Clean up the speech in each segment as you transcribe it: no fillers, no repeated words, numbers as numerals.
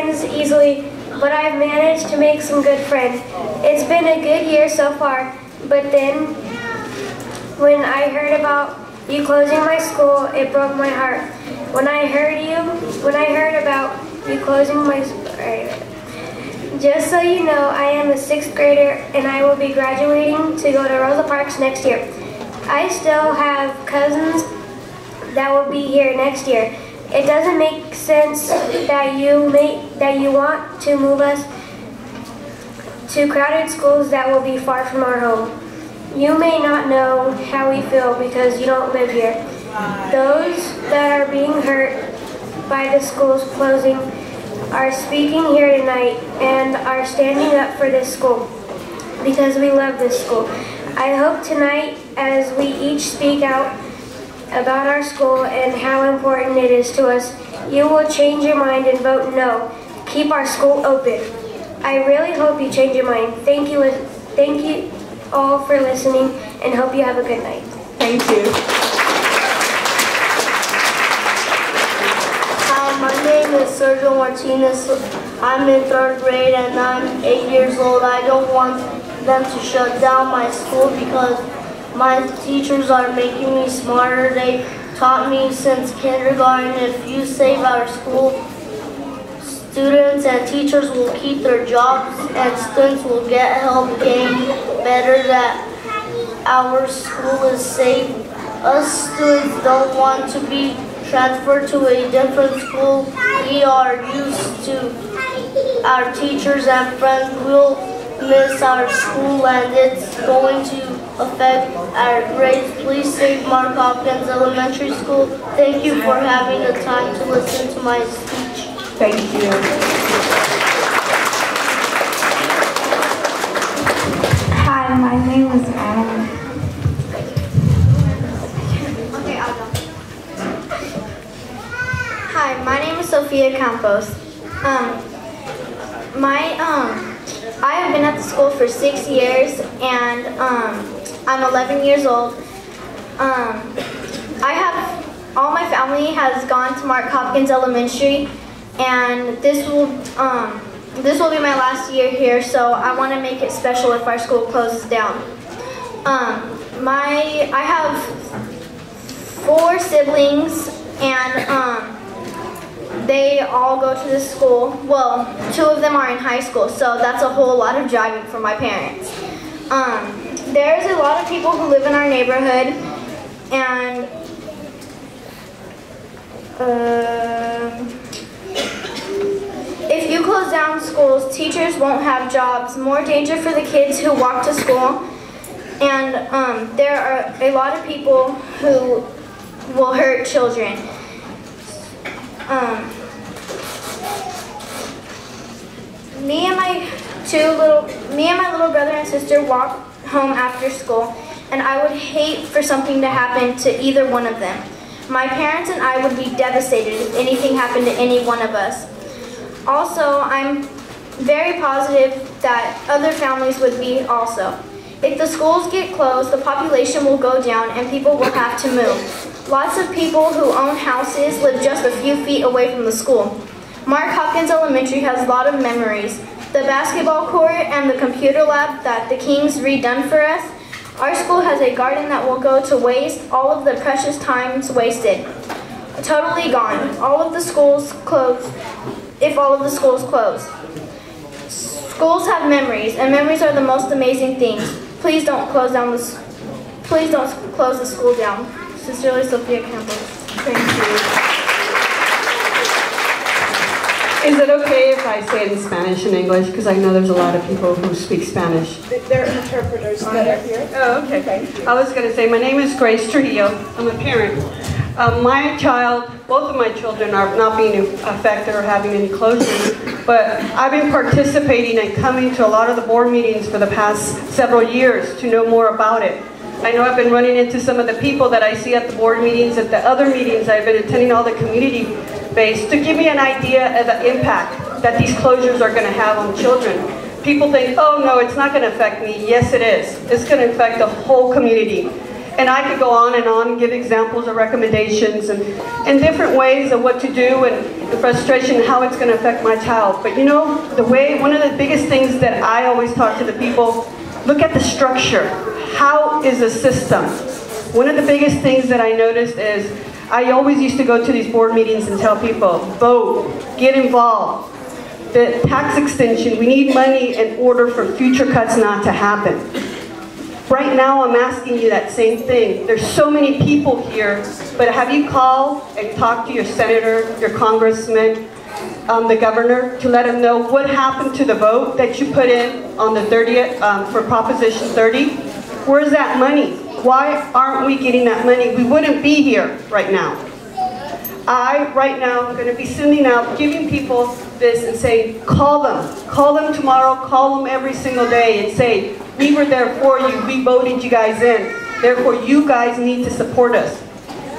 friends easily, but I've managed to make some good friends. It's been a good year so far, but then when I heard about you closing my school, it broke my heart. When I heard about you closing my school, just so you know, I am a 6th grader and I will be graduating to go to Rosa Parks next year. I still have cousins that will be here next year. It doesn't make sense that you want to move us to crowded schools that will be far from our home. You may not know how we feel because you don't live here. Those that are being hurt by the schools closing are speaking here tonight and are standing up for this school because we love this school. I hope tonight, as we each speak out about our school and how important it is to us, you will change your mind and vote no. Keep our school open. I really hope you change your mind. Thank you all for listening and hope you have a good night. Thank you. Hi, my name is Sergio Martinez. I'm in 3rd grade and I'm 8 years old. I don't want them to shut down my school because my teachers are making me smarter. They taught me since kindergarten, if you save our school, students and teachers will keep their jobs and students will get help getting better, that our school is safe. Us students don't want to be transferred to a different school. We are used to our teachers and friends. We'll miss our school and it's going to affect our grades. Please save Mark Hopkins Elementary School. Thank you for having the time to listen to my speech. Thank you. Hi, my name is Anna. Okay, I'll go. Hi, my name is Sophia Campos. I have been at the school for 6 years and I'm 11 years old. All my family has gone to Mark Hopkins Elementary, and this will be my last year here, so I want to make it special if our school closes down. I have 4 siblings, and they all go to this school. Well, 2 of them are in high school, so that's a whole lot of driving for my parents. There's a lot of people who live in our neighborhood, and if you close down schools, teachers won't have jobs, more danger for the kids who walk to school, and there are a lot of people who will hurt children. Me and my little brother and sister walk home after school, and I would hate for something to happen to either one of them. My parents and I would be devastated if anything happened to any one of us. Also, I'm very positive that other families would be also. If the schools get closed, the population will go down and people will have to move. Lots of people who own houses live just a few feet away from the school. Mark Hopkins Elementary has a lot of memories. The basketball court and the computer lab that the Kings redone for us. Our school has a garden that will go to waste, all of the precious times wasted. Totally gone. All of the schools close, if all of the schools close. Schools have memories, and memories are the most amazing things. Please don't close the school down. Sincerely, Sophia Campbell. Thank you. Is it okay if I say it in Spanish and English? Because I know there's a lot of people who speak Spanish. There are interpreters that are here. Oh, okay. I was going to say, my name is Grace Trujillo. I'm a parent. Both of my children are not being affected or having any closures, but I've been participating and coming to a lot of the board meetings for the past several years to know more about it. I know I've been running into some of the people that I see at the board meetings, at the other meetings. I've been attending all the community-based to give me an idea of the impact that these closures are going to have on children. People think, oh no, it's not going to affect me. Yes, it is. It's going to affect the whole community. And I could go on and give examples of recommendations and different ways of what to do and the frustration and how it's going to affect my child. But you know, one of the biggest things that I always talk to the people, look at the structure. How is the system? One of the biggest things that I noticed is I always used to go to these board meetings and tell people, vote, get involved. The tax extension, we need money in order for future cuts not to happen. Right now I'm asking you that same thing. There's so many people here, but have you called and talked to your senator, your congressman, the governor, to let them know what happened to the vote that you put in on the 30th for Proposition 30? Where's that money? Why aren't we getting that money? We wouldn't be here right now. Right now, I'm going to be sending out, giving people this and say, call them tomorrow, call them every single day and say, we were there for you, we voted you guys in, therefore you guys need to support us.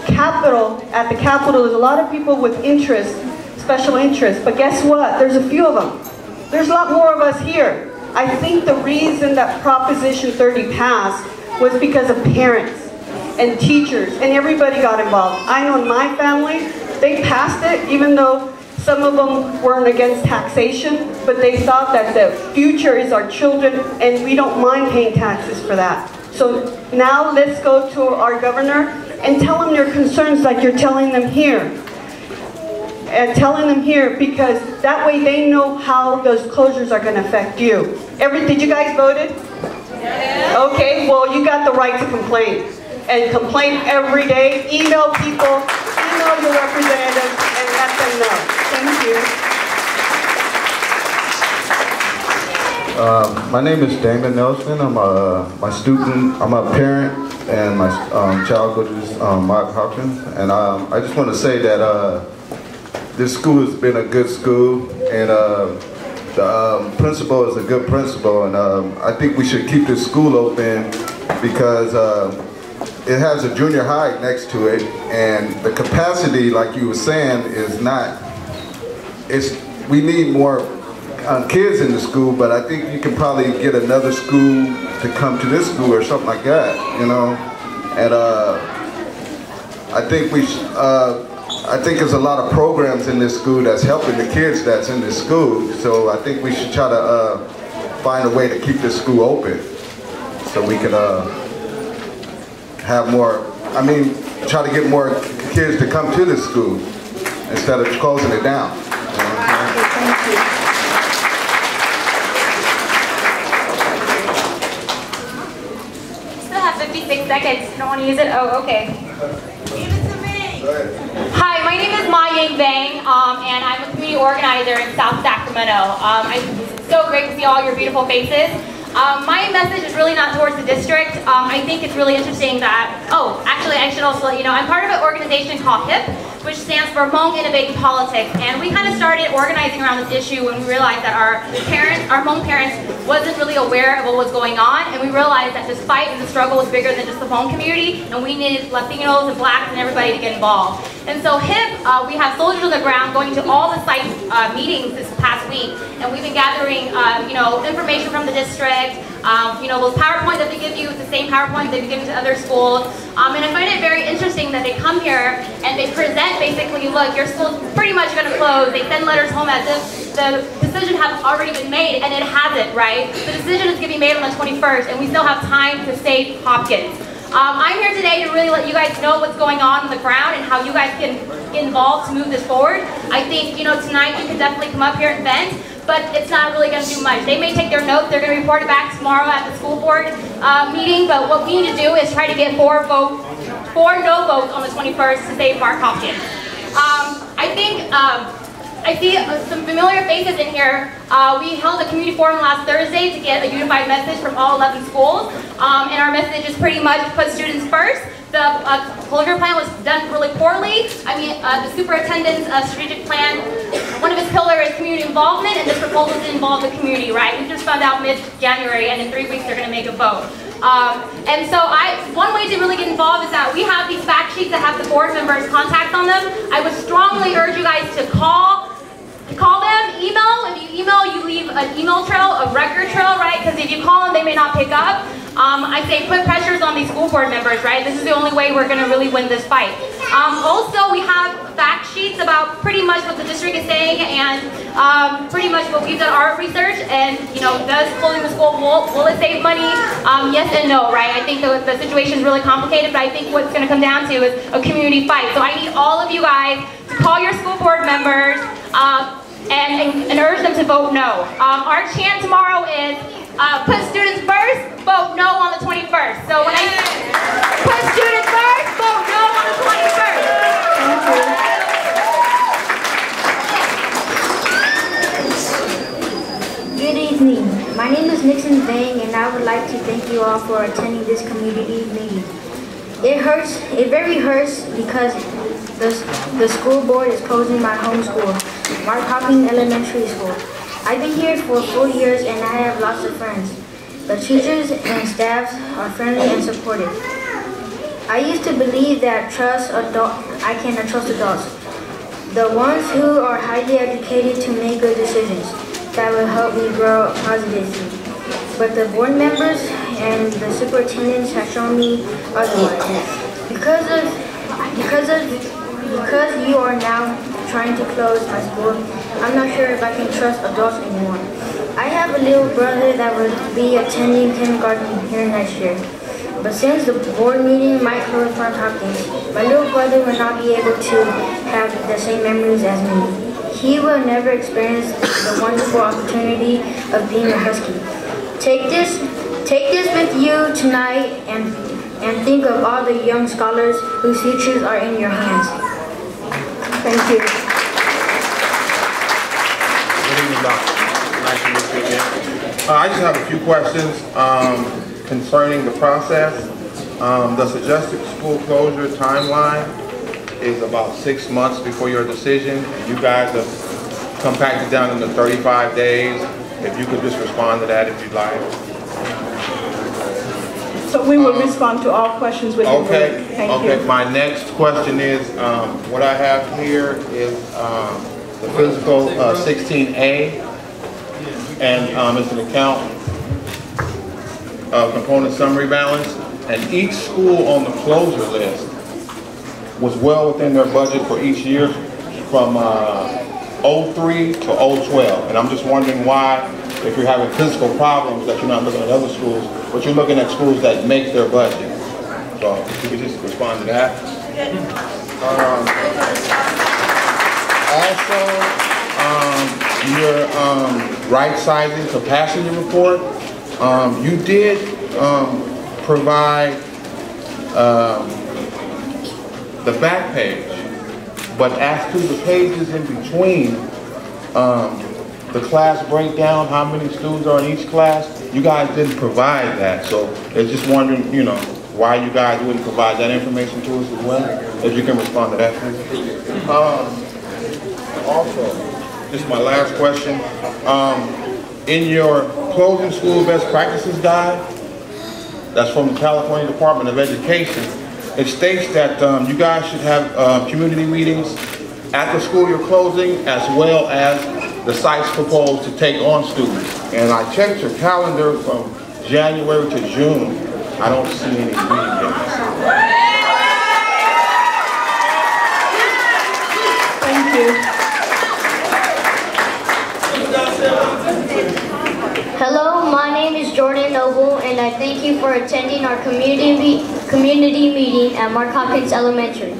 At the Capitol, there's a lot of people with interest, special interest, but guess what? There's a few of them. There's a lot more of us here. I think the reason that Proposition 30 passed was because of parents and teachers, and everybody got involved. I know in my family, they passed it, even though some of them weren't against taxation, but they thought that the future is our children, and we don't mind paying taxes for that. So now let's go to our governor and tell them their concerns like you're telling them here. And telling them here, because that way they know how those closures are going to affect you. Did you guys voted? Yeah. Okay, well you got the right to complain. And complain every day. Email people, email your representatives, and let them know. Thank you. My name is Damon Nelson. I'm a parent, and my child goes to this Hopkins. And I just want to say that this school has been a good school, and the principal is a good principal, and I think we should keep this school open because it has a junior high next to it, and the capacity, like you were saying, is not, we need more kids in the school, but I think you can probably get another school to come to this school or something like that, you know. And I think there's a lot of programs in this school that's helping the kids that's in this school, so I think we should try to find a way to keep this school open so we can have more, try to get more kids to come to this school instead of closing it down. Thank you. Still have 56 seconds. Don't want to use it? Oh, okay. Give it to me. Hi, my name is Ma Ying Bang, and I'm a community organizer in South Sacramento. It's so great to see all your beautiful faces. My message is really not towards the district. I think it's really interesting that, actually I should also let you know, I'm part of an organization called HIP, which stands for Hmong Innovating Politics, and we kind of started organizing around this issue when we realized that our Hmong parents wasn't really aware of what was going on, and we realized that this fight and the struggle was bigger than just the Hmong community, and we needed Latinos and Blacks and everybody to get involved. And so HIP, we have soldiers on the ground going to all the site meetings this past week, and we've been gathering information from the district. Those PowerPoints that they give you is the same PowerPoint they've given to other schools. And I find it very interesting that they come here and they present basically, look, your school's pretty much going to close. They send letters home as if the decision has already been made, and it hasn't, right? The decision is going to be made on the 21st, and we still have time to save Hopkins. I'm here today to really let you guys know what's going on the ground and how you guys can get involved to move this forward. I think, tonight you can definitely come up here and vent, but it's not really going to do much. They may take their notes, they're going to report it back tomorrow at the school board meeting, but what we need to do is try to get four no votes on the 21st to save Mark Hopkins. I see some familiar faces in here. We held a community forum last Thursday to get a unified message from all 11 schools, and our message is pretty much put students first. The closure plan was done really poorly. The superintendent's strategic plan, one of its pillars is community involvement, and this proposal didn't involve the community, right? We just found out mid-January, and in 3 weeks they're going to make a vote. And so one way to really get involved is that we have these fact sheets that have the board members' contacts on them. I would strongly urge you guys to call them, email. If you email, you leave an email trail, a record trail, right? Because if you call them, they may not pick up. I say put pressures on these school board members, right? This is the only way we're going to really win this fight. Also, we have fact sheets about pretty much what the district is saying and pretty much what we've done our research. And, you know, does closing the school, will it save money? Yes and no, right? I think the situation is really complicated, but I think what's going to come down to is a community fight. So I need all of you guys to call your school board members and urge them to vote no. Our chant tomorrow is put students first, vote no on the 21st. So when I put students first, vote no on the 21st. Good evening. My name is Nixon Vang, and I would like to thank you all for attending this community meeting. It very hurts because the school board is closing my home school, Mark Hopkins Elementary School. I've been here for 4 years and I have lots of friends. The teachers and staffs are friendly and supportive. I used to believe that I cannot trust adults, the ones who are highly educated to make good decisions that will help me grow positively. But the board members and the superintendents have shown me otherwise. Because you are now trying to close my school, I'm not sure if I can trust adults anymore. I have a little brother that will be attending kindergarten here next year. But since the board meeting might close Mark Hopkins, my little brother will not be able to have the same memories as me. He will never experience the wonderful opportunity of being a Husky. Take this with you tonight and think of all the young scholars whose futures are in your hands. Thank you. Good evening, Doctor. Nice to meet you again. I just have a few questions concerning the process. The suggested school closure timeline is about 6 months before your decision. You guys have compacted down into 35 days. If you could just respond to that if you'd like. So we will respond to all questions within Okay. Thank you. My next question is, what I have here is the physical 16A, and it's an account component summary balance, and each school on the closure list was well within their budget for each year from 03 to 012, and I'm just wondering why, if you're having physical problems, that you're not looking at other schools, but you're looking at schools that make their budget. So if you could just respond to that. Also, your right sizing capacity report, you did provide the back page, but as to the pages in between, the class breakdown, how many students are in each class, you guys didn't provide that. So it's just wondering, you know, why you guys wouldn't provide that information to us as well. If you can respond to that, please. Also, this is my last question. In your closing school best practices guide, that's from the California Department of Education, it states that you guys should have community meetings at the school you're closing, as well as the sites proposed to take on students. And I checked your calendar from January to June. I don't see any meeting dates. Thank you. Hello, my name is Jordan Noble, and I thank you for attending our community meeting at Mark Hopkins Elementary.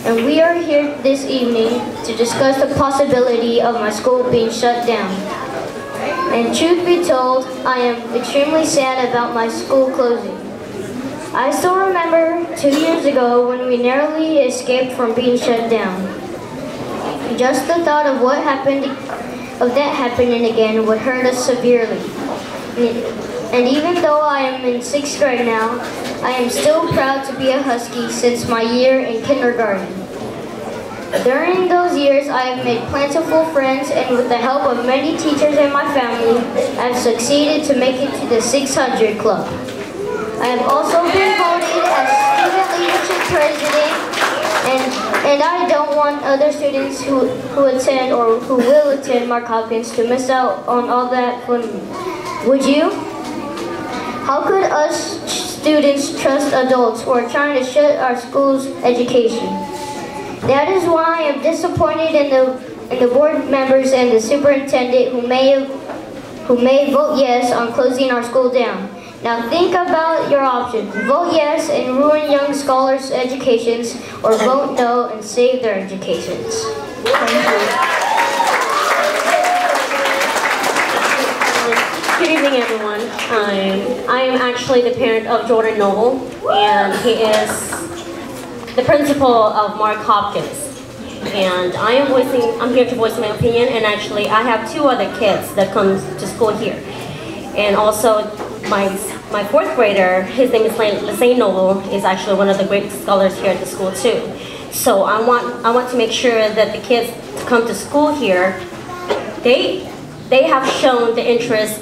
And we are here this evening to discuss the possibility of my school being shut down. And truth be told, I am extremely sad about my school closing. I still remember 2 years ago when we narrowly escaped from being shut down. Just the thought of that happening again would hurt us severely. And even though I am in 6th grade now, I am still proud to be a Husky since my year in kindergarten. During those years, I have made plentiful friends, and with the help of many teachers and my family, I have succeeded to make it to the 600 Club. I have also been voted as Student Leadership President, and I don't want other students who attend or who will attend Mark Hopkins to miss out on all that fun. Would you? How could us students trust adults who are trying to shut our school's education. That is why I am disappointed in the board members and the superintendent who may vote yes on closing our school down. Now think about your options. Vote yes and ruin young scholars' educations, or vote no and save their educations. Thank you. Good evening, everyone. I am actually the parent of Jordan Noble, and he is the principal of Mark Hopkins. And I'm here to voice my opinion, and actually I have 2 other kids that come to school here. And also my 4th grader, his name is Lassane Noble, is actually one of the great scholars here at the school too. So I want to make sure that the kids come to school here, they have shown the interest,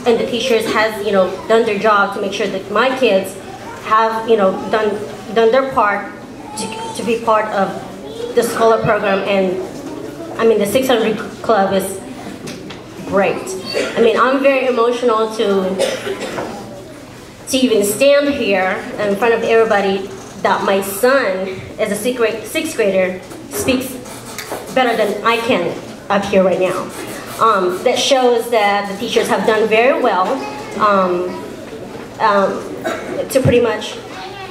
and the teachers has done their job to make sure that my kids have done their part to be part of the scholar program. And I mean, the 600 Club is great. I mean, I'm very emotional to even stand here in front of everybody that my son, as a 6th grader, speaks better than I can up here right now. That shows that the teachers have done very well to pretty much,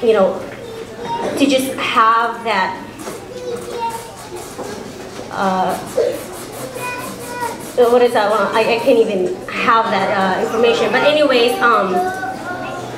to just have that what is that? Well, I can't even have that information. But anyways,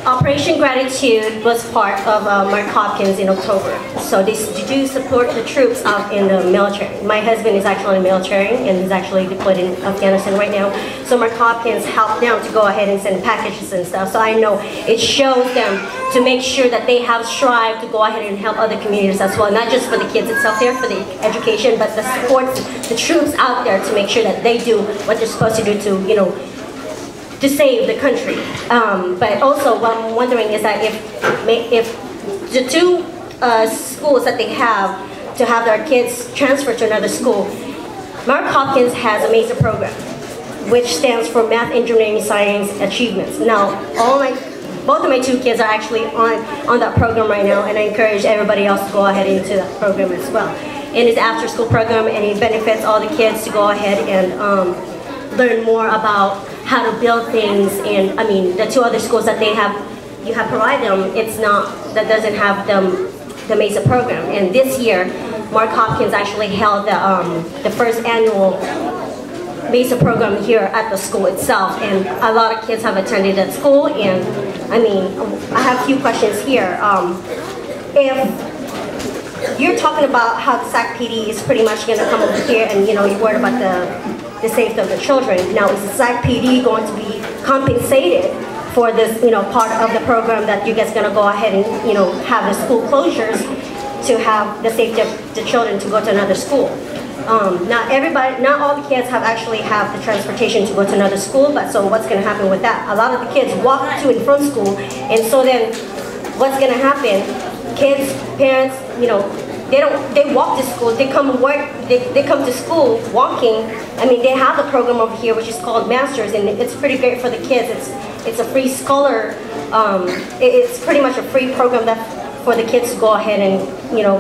Operation Gratitude was part of Mark Hopkins in October. So they do support the troops out in the military. My husband is actually in the military, and he's actually deployed in Afghanistan right now. So Mark Hopkins helped them to go ahead and send packages and stuff. So I know it shows them to make sure that they have strived to go ahead and help other communities as well. Not just for the kids itself there, for the education, but the support the troops out there to make sure that they do what they're supposed to do to, to save the country. But also what I'm wondering is that if the 2 schools that they have to have their kids transfer to another school, Mark Hopkins has a major program, which stands for Math, Engineering, Science Achievements. Now, both of my 2 kids are actually on that program right now, and I encourage everybody else to go ahead into that program as well. And it's an after-school program, and it benefits all the kids to go ahead and learn more about how to build things. And I mean, the 2 other schools that you have provided them, that doesn't have the MESA program. And this year, Mark Hopkins actually held the first annual MESA program here at the school itself, and a lot of kids have attended that school. And I mean, I have a few questions here. If you're talking about how the SAC PD is pretty much going to come over here, and you're worried about the safety of the children. Now, is the SAC PD going to be compensated for this, part of the program that you guys are going to go ahead and, have the school closures to have the safety of the children to go to another school? Not all the kids have the transportation to go to another school, but so what's going to happen with that? A lot of the kids walk to and from school, and so then what's going to happen? Kids, parents, they walk to school, they come to school walking. I mean, they have the program over here which is called Masters, and it's pretty great for the kids. It's a free scholar, it's pretty much a free program for the kids to go ahead and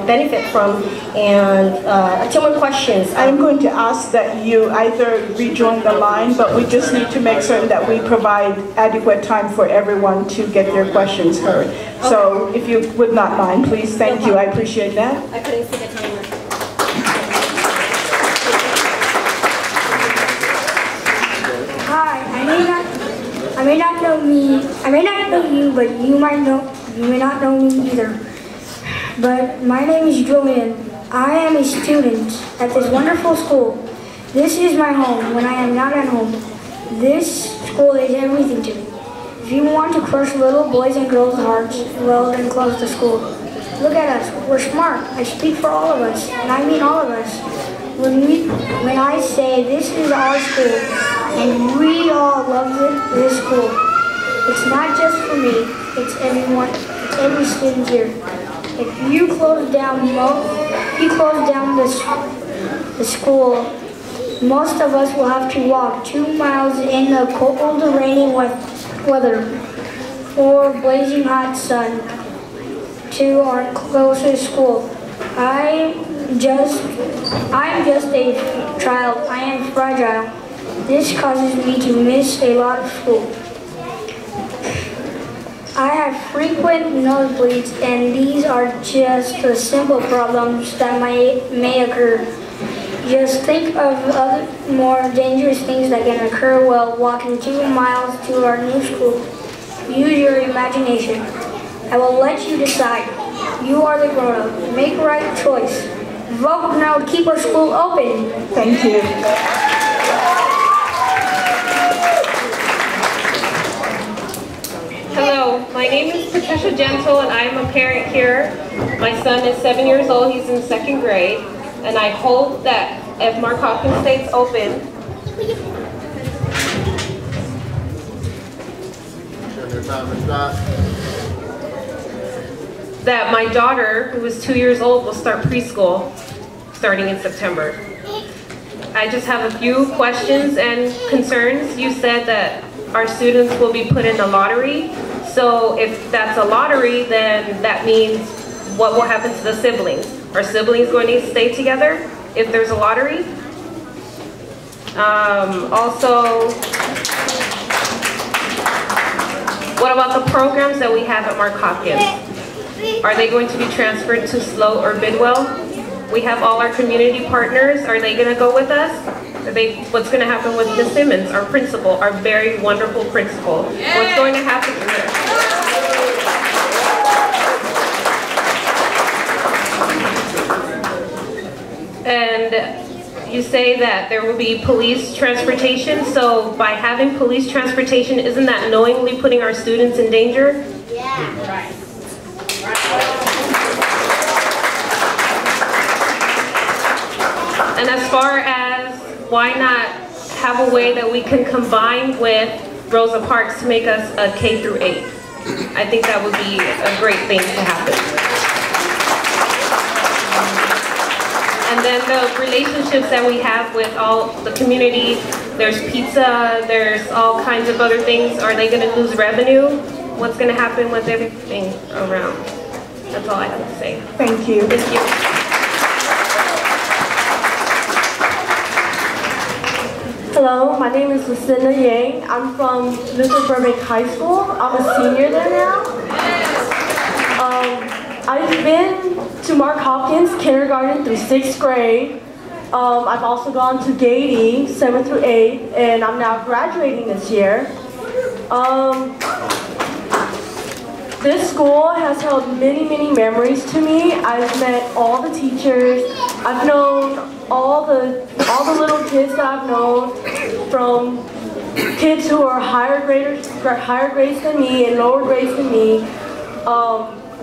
benefit from. And 2 more questions. I'm going to ask that you either rejoin the line, but we just need to make certain that we provide adequate time for everyone to get their questions heard. Okay. So if you would not mind, please. Thank you. I appreciate that. I couldn't see the timer. Hi, I may not know you, but you may not know me either. But my name is Julian. I am a student at this wonderful school. This is my home when I am not at home. This school is everything to me. If you want to crush little boys and girls' hearts, well, then close the school. Look at us. We're smart. I speak for all of us, and I mean all of us. When I say this is our school, and we all love this school, it's not just for me. It's everyone. It's every student here. If you close down the school, most of us will have to walk 2 miles in the cold, rainy weather. for blazing hot sun to our closest school. I'm just a child. I am fragile. This causes me to miss a lot of school. I have frequent nosebleeds, and these are just the simple problems that may occur. Just think of other more dangerous things that can occur while walking 2 miles to our new school. Use your imagination. I will let you decide. You are the grown-up. Make the right choice. Vote now to keep our school open. Thank you. Hello, my name is Patricia Gentle and I'm a parent here. My son is 7 years old, he's in 2nd grade, and I hope that if Mark Hopkins stays open, that my daughter, who is 2 years old, will start preschool starting in September. I just have a few questions and concerns. You said that our students will be put in a lottery. So if that's a lottery, then that means what will happen to the siblings? Are siblings going to stay together if there's a lottery? Also, what about the programs that we have at Mark Hopkins? Are they going to be transferred to SLO or Bidwell? We have all our community partners. Are they going to go with us? What's going to happen with Ms. Simmons, our principal, our very wonderful principal? What's going to happen to her? And you say that there will be police transportation. So by having police transportation, isn't that knowingly putting our students in danger? Yeah. Right. And as far as why not have a way that we can combine with Rosa Parks to make us a K through 8? I think that would be a great thing to happen. And then the relationships that we have with all the community, there's pizza, there's all kinds of other things. Are they going to lose revenue? What's going to happen with everything around? That's all I have to say. Thank you. Thank you. Hello, my name is Lucinda Yang. I'm from Luther Burbank High School. I'm a senior there now. I've been to Mark Hopkins kindergarten through 6th grade. I've also gone to Gady 7th through 8th, and I'm now graduating this year. This school has held many, many memories to me. I've met all the teachers. I've known all the little kids that I've known, from kids who are higher grades than me and lower grades than me.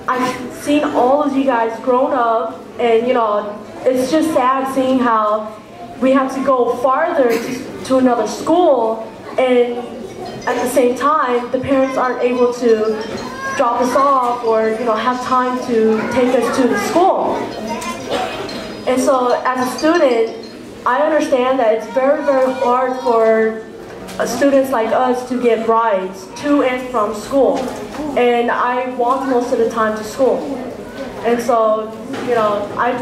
I've seen all of you guys grown up, and it's just sad seeing how we have to go farther to another school, and at the same time the parents aren't able to drop us off or have time to take us to the school. And so as a student, I understand that it's very, very hard for students like us to get rides to and from school. And I walk most of the time to school. And so, I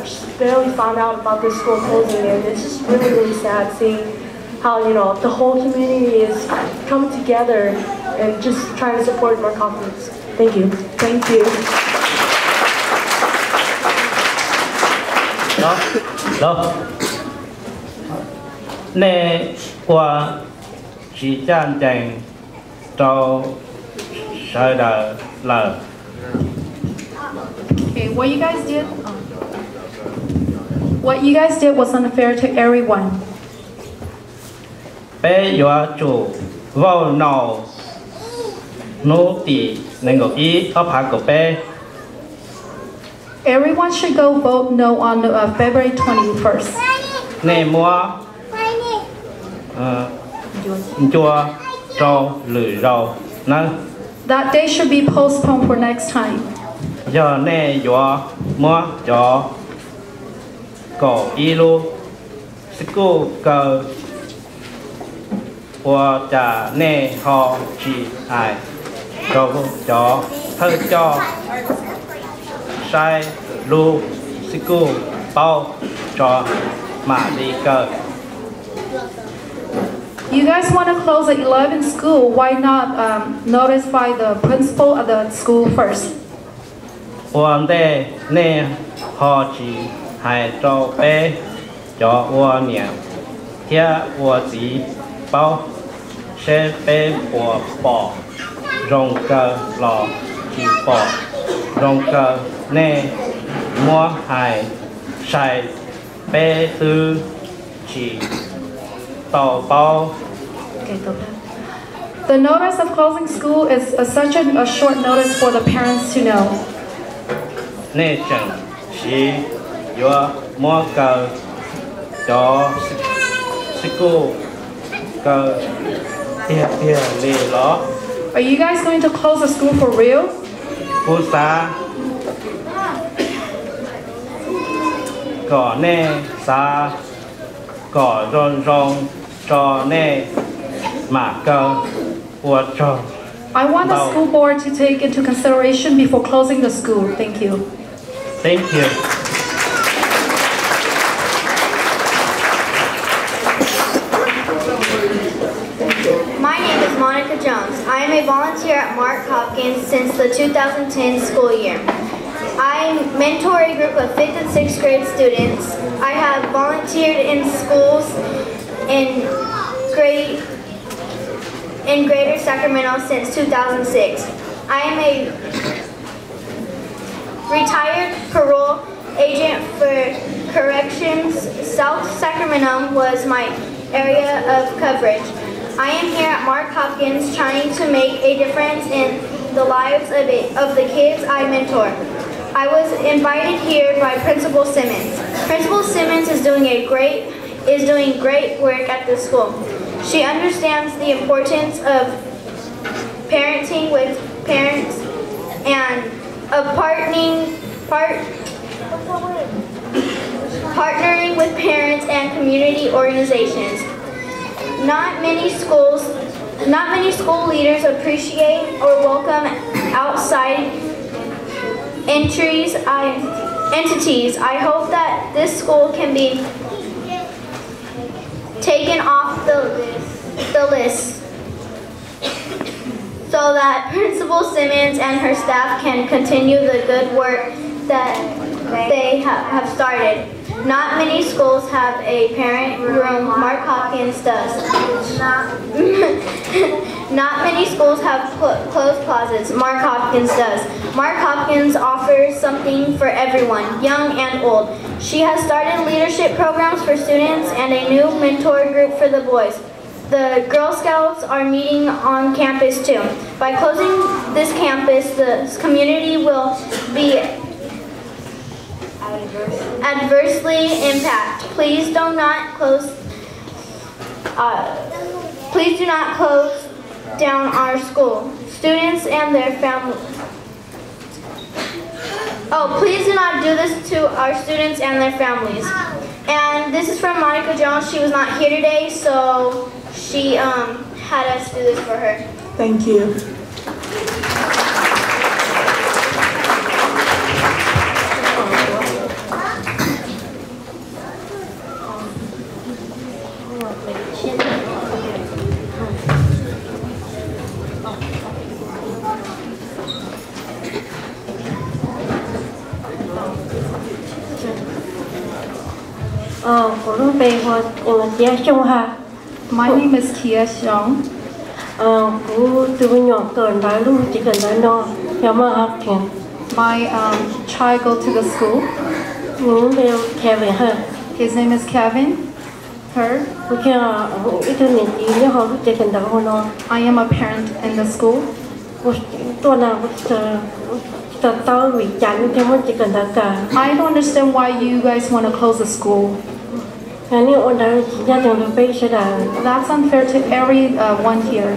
just barely found out about this school closing, and it's just really, really sad seeing how, the whole community is coming together and just trying to support Mark Hopkins. Thank you. Thank you. Hello. Nè qua chỉ trang dành cho sở đờ lờ. Okay, what you guys did was unfair to everyone. Bé dọa chủ vào nào nô tì nên có ý ấp hạ của bé. Everyone should go vote no on February 21st. Nè mua chua rau lử rau nè. That day should be postponed for next time. Giờ nè dọa mua cho cổ ý lu school cờ 我จะแน่ฮอจีไอก็จอเธอจอใช้ลูกสิกูเป้าจอมาดีเกิด You guys want to close at 11 school, why not notify the principal of the school first? 我的那好奇还做呗，叫我娘，贴我自包，是被我包，用个老几包，用个那我还晒被子去到包。 The notice of closing school is such a short notice for the parents to know. 那阵是要么个叫是个个别离了， Are you guys going to close the school for real? 不啥个那啥个做那马个我做。 I want the school board to take into consideration before closing the school. Thank you. Thank you. My name is Monica Jones. I am a volunteer at Mark Hopkins since the 2010 school year. I mentor a group of 5th and 6th grade students. I have volunteered in schools in Greater Sacramento since 2006. I am a retired parole agent for corrections. South Sacramento was my area of coverage. I am here at Mark Hopkins trying to make a difference in the lives of the kids I mentor. I was invited here by Principal Simmons. Principal Simmons is doing great work at the school. She understands the importance of parenting with parents and of partnering with parents and community organizations. Not many school leaders appreciate or welcome outside entities. I hope that this school can be taken off the list so that Principal Simmons and her staff can continue the good work that they have started. Not many schools have a parent room. Mark Hopkins does. Not many schools have closed closets. Mark Hopkins does. Mark Hopkins offers something for everyone, young and old. She has started leadership programs for students and a new mentor group for the boys. The Girl Scouts are meeting on campus too. By closing this campus, the community will be adversely impacted. Please do not close down our school. Students and their families. Oh, please do not do this to our students and their families. And this is from Monica Jones. She was not here today, so she had us do this for her. Thank you. My name is Kia Xiong. My child go to the school. His name is Kevin. Her. I am a parent in the school. I don't understand why you guys want to close the school. That's unfair to everyone here.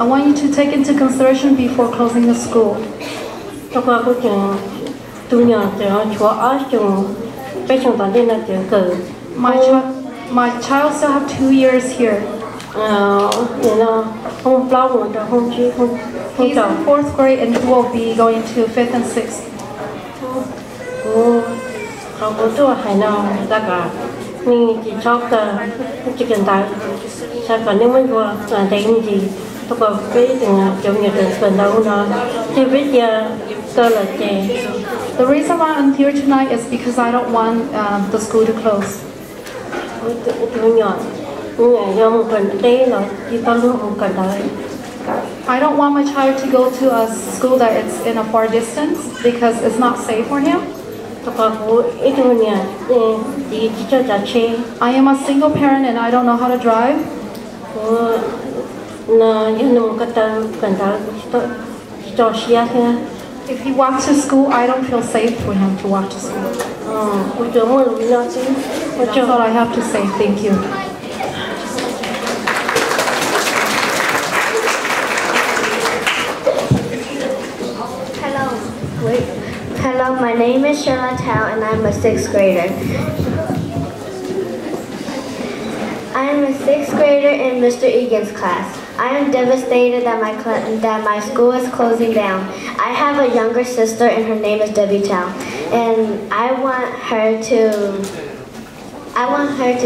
I want you to take into consideration before closing the school. My child still have 2 years here. He's in 4th grade and he will be going to 5th and 6th. The reason why I'm here tonight is because I don't want the school to close. I don't want my child to go to a school that is in a far distance because it's not safe for him. I am a single parent and I don't know how to drive. If he walks to school, I don't feel safe for him to walk to school. That's all I have to say. Thank you. Hello, my name is Charlotte Tao and I'm a 6th grader. I am a 6th grader in Mr. Egan's class. I am devastated that my school is closing down. I have a younger sister and her name is Debbie Tao, and I want her to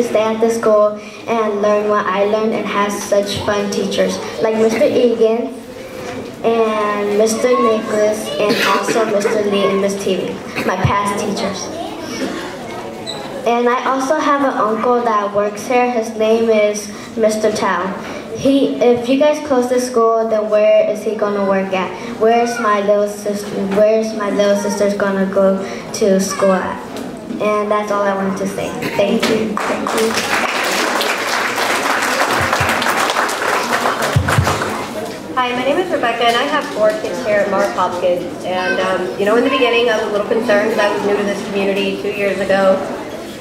stay at the school and learn what I learned and have such fun teachers like Mr. Egan and Mr. Nicholas and also Mr. Lee and Miss Teeley, my past teachers. And I also have an uncle that works here. His name is Mr. Tao. If you guys close the school, then where is he gonna work at? Where's my little sister's gonna go to school at? And that's all I wanted to say. Thank you. Thank you. Hi, my name is Rebecca, and I have 4 kids here at Hopkins. And in the beginning, I was a little concerned because I was new to this community 2 years ago.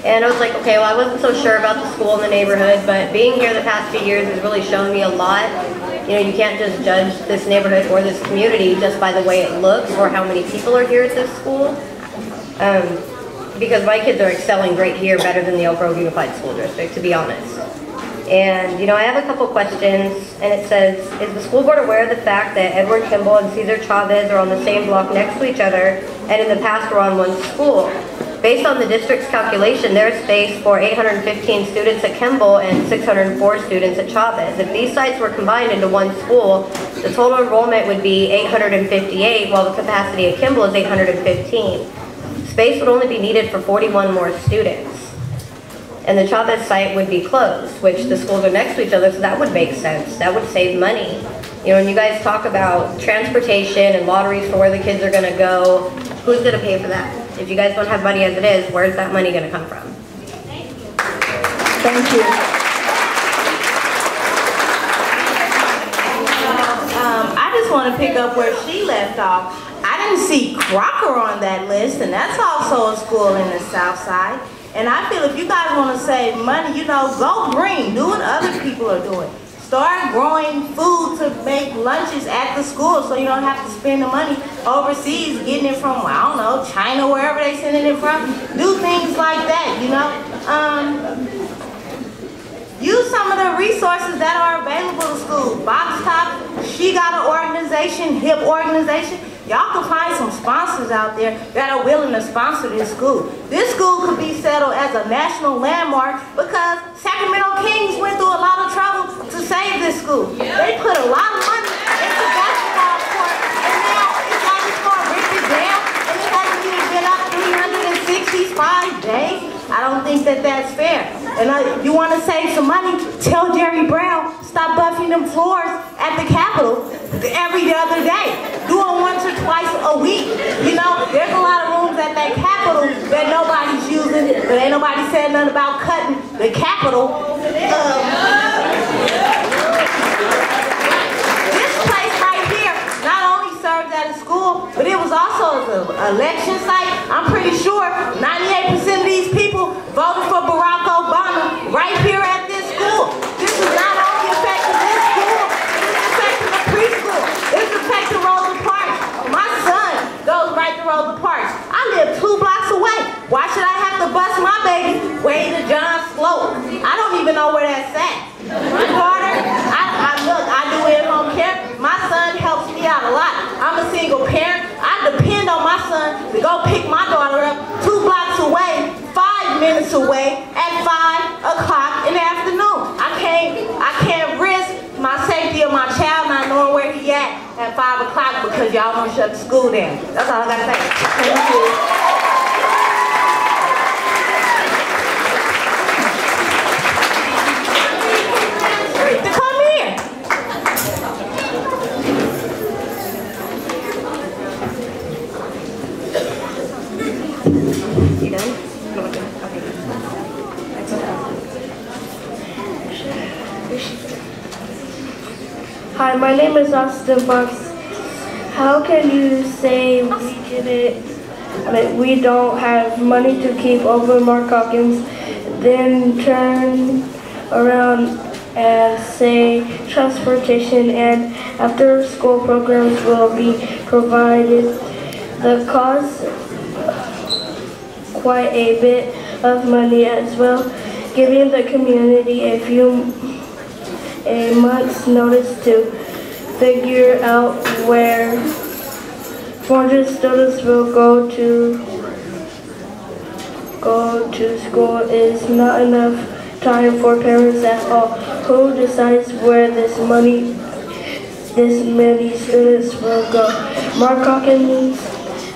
And I was like, okay, well, I wasn't so sure about the school in the neighborhood, but being here the past few years has really shown me a lot. You can't just judge this neighborhood or this community just by the way it looks or how many people are here at this school. Because my kids are excelling great here, better than the Oak Grove Unified School District, to be honest. And, I have a couple questions, and it says, is the school board aware of the fact that Edward Kimball and Cesar Chavez are on the same block next to each other, and in the past were on one school? Based on the district's calculation, there is space for 815 students at Kimball and 604 students at Chavez. If these sites were combined into one school, the total enrollment would be 858, while the capacity at Kimball is 815. Space would only be needed for 41 more students. And the Chavez site would be closed, which the schools are next to each other, so that would make sense. That would save money. When you guys talk about transportation and lotteries for where the kids are gonna go, who's gonna pay for that? If you guys don't have money as it is, where's that money gonna come from? Thank you. I just want to pick up where she left off. I didn't see Crocker on that list, and that's also a school in the South Side. And I feel if you guys want to save money, go green. Do what other people are doing. Start growing food to make lunches at the school so you don't have to spend the money overseas getting it from, I don't know, China, wherever they sending it from. Do things like that, Use some of the resources that are available to schools. Box Top, she got an organization, HIP organization. Y'all can find some sponsors out there that are willing to sponsor this school. This school could be settled as a national landmark because Sacramento Kings went through a lot of trouble to save this school. They put a lot of money into basketball court, and now it's like it's going to rip it down, and it hasn't even been up 365 days. I don't think that that's fair. And you want to save some money, tell Jerry Brown, stop buffing them floors at the Capitol every other day. Do it once or twice a week. There's a lot of rooms at that Capitol that nobody's using, but ain't nobody said nothing about cutting the Capitol. This place right here not only serves as a school, but it was also an election site. I'm pretty sure 98% of these people voted for Barack Obama right here at this school. This is not only affecting this school, it is affecting the preschool. It is affecting Rosa Parks. My son goes right to Rosa Parks. I live 2 blocks away. Why should I have to bus if y'all want to shut the school down. That's all I got to say. Thank you. Hi, my name is Austin Fox. How can you say we don't have money to keep over Mark Hopkins, then turn around and say transportation and after school programs will be provided? The cost quite a bit of money as well, giving the community a month's notice to figure out where 400 students will go to school is not enough time for parents at all. Who decides where this many students will go? Mark Hopkins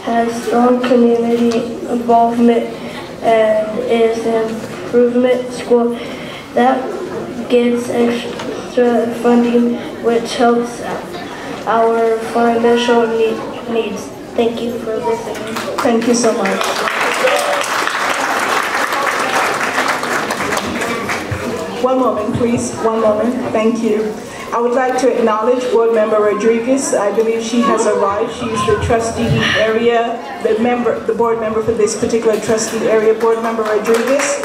has strong community involvement and is an improvement school that gets extra funding, which helps our financial needs. Thank you for listening. Thank you so much. One moment, please. One moment. Thank you. I would like to acknowledge Board Member Rodriguez. I believe she has arrived. She's the trustee area, the board member for this particular trustee area, Board Member Rodriguez.